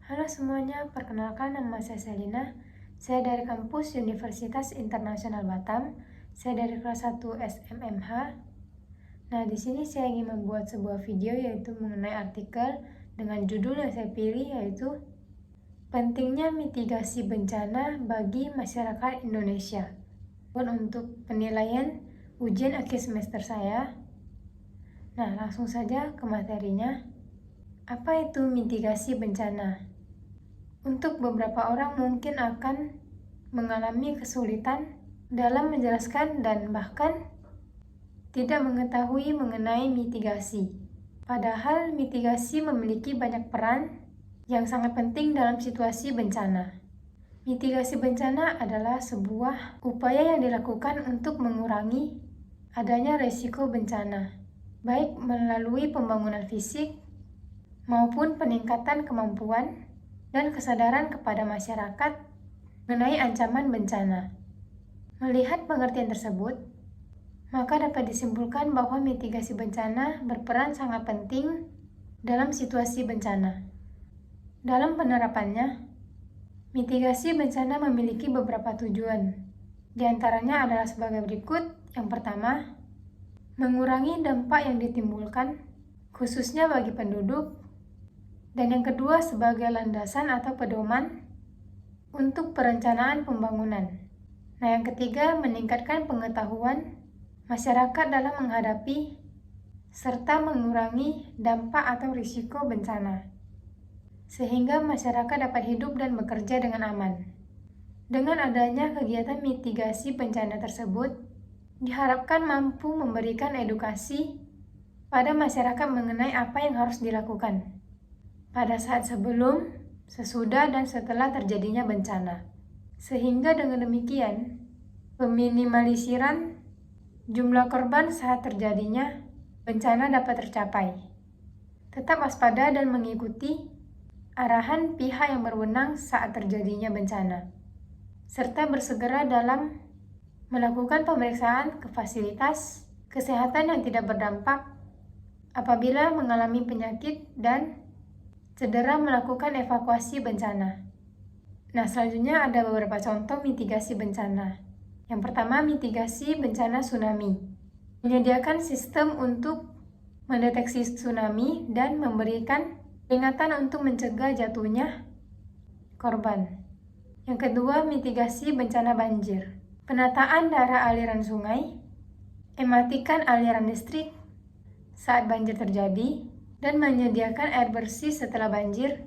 Halo semuanya, perkenalkan nama saya Selina. Saya dari kampus Universitas Internasional Batam. Saya dari kelas 1 SMMH. Nah, di sini saya ingin membuat sebuah video yaitu mengenai artikel dengan judul yang saya pilih yaitu Pentingnya Mitigasi Bencana bagi Masyarakat Indonesia. Untuk penilaian ujian akhir semester saya. Nah, langsung saja ke materinya. Apa itu mitigasi bencana? Untuk beberapa orang mungkin akan mengalami kesulitan dalam menjelaskan dan bahkan tidak mengetahui mengenai mitigasi. Padahal mitigasi memiliki banyak peran yang sangat penting dalam situasi bencana. Mitigasi bencana adalah sebuah upaya yang dilakukan untuk mengurangi adanya resiko bencana, baik melalui pembangunan fisik maupun peningkatan kemampuan dan kesadaran kepada masyarakat mengenai ancaman bencana. Melihat pengertian tersebut, maka dapat disimpulkan bahwa mitigasi bencana berperan sangat penting dalam situasi bencana. Dalam penerapannya, mitigasi bencana memiliki beberapa tujuan. Di antaranya adalah sebagai berikut. Yang pertama, mengurangi dampak yang ditimbulkan, khususnya bagi penduduk. Dan yang kedua, sebagai landasan atau pedoman untuk perencanaan pembangunan. Nah, yang ketiga, meningkatkan pengetahuan masyarakat dalam menghadapi serta mengurangi dampak atau risiko bencana, sehingga masyarakat dapat hidup dan bekerja dengan aman. Dengan adanya kegiatan mitigasi bencana tersebut, diharapkan mampu memberikan edukasi pada masyarakat mengenai apa yang harus dilakukan pada saat sebelum, sesudah, dan setelah terjadinya bencana. Sehingga dengan demikian, peminimalisasian jumlah korban saat terjadinya bencana dapat tercapai. Tetap waspada dan mengikuti arahan pihak yang berwenang saat terjadinya bencana, serta bersegera dalam melakukan pemeriksaan ke fasilitas kesehatan yang tidak berdampak apabila mengalami penyakit dan cedera melakukan evakuasi bencana. Nah, selanjutnya ada beberapa contoh mitigasi bencana. Yang pertama, mitigasi bencana tsunami. Menyediakan sistem untuk mendeteksi tsunami dan memberikan peringatan untuk mencegah jatuhnya korban. Yang kedua, mitigasi bencana banjir. Penataan daerah aliran sungai, mematikan aliran listrik saat banjir terjadi, dan menyediakan air bersih setelah banjir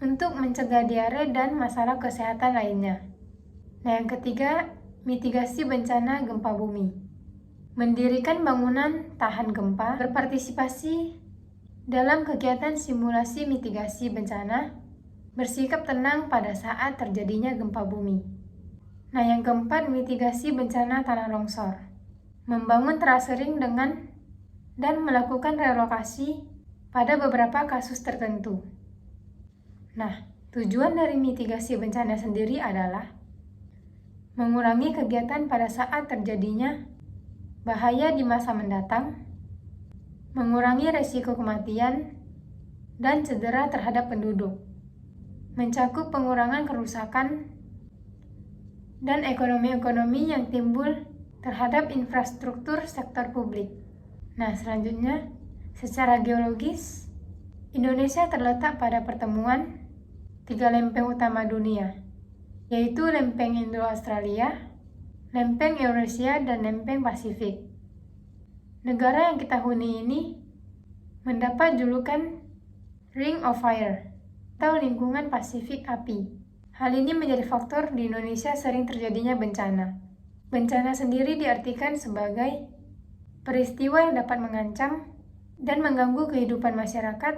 untuk mencegah diare dan masalah kesehatan lainnya. Nah, yang ketiga, mitigasi bencana gempa bumi. Mendirikan bangunan tahan gempa, berpartisipasi dalam kegiatan simulasi mitigasi bencana, bersikap tenang pada saat terjadinya gempa bumi. Nah, yang keempat, mitigasi bencana tanah longsor. Membangun terasering dengan dan melakukan relokasi pada beberapa kasus tertentu. Nah, tujuan dari mitigasi bencana sendiri adalah mengurangi kegiatan pada saat terjadinya bahaya di masa mendatang, mengurangi resiko kematian dan cedera terhadap penduduk, mencakup pengurangan kerusakan dan ekonomi-ekonomi yang timbul terhadap infrastruktur sektor publik. Nah, selanjutnya, secara geologis, Indonesia terletak pada pertemuan 3 lempeng utama dunia, yaitu lempeng Indo-Australia, lempeng Eurasia, dan lempeng Pasifik. Negara yang kita huni ini mendapat julukan Ring of Fire atau lingkungan Pasifik api. Hal ini menjadi faktor di Indonesia sering terjadinya bencana. Bencana sendiri diartikan sebagai peristiwa yang dapat mengancam dan mengganggu kehidupan masyarakat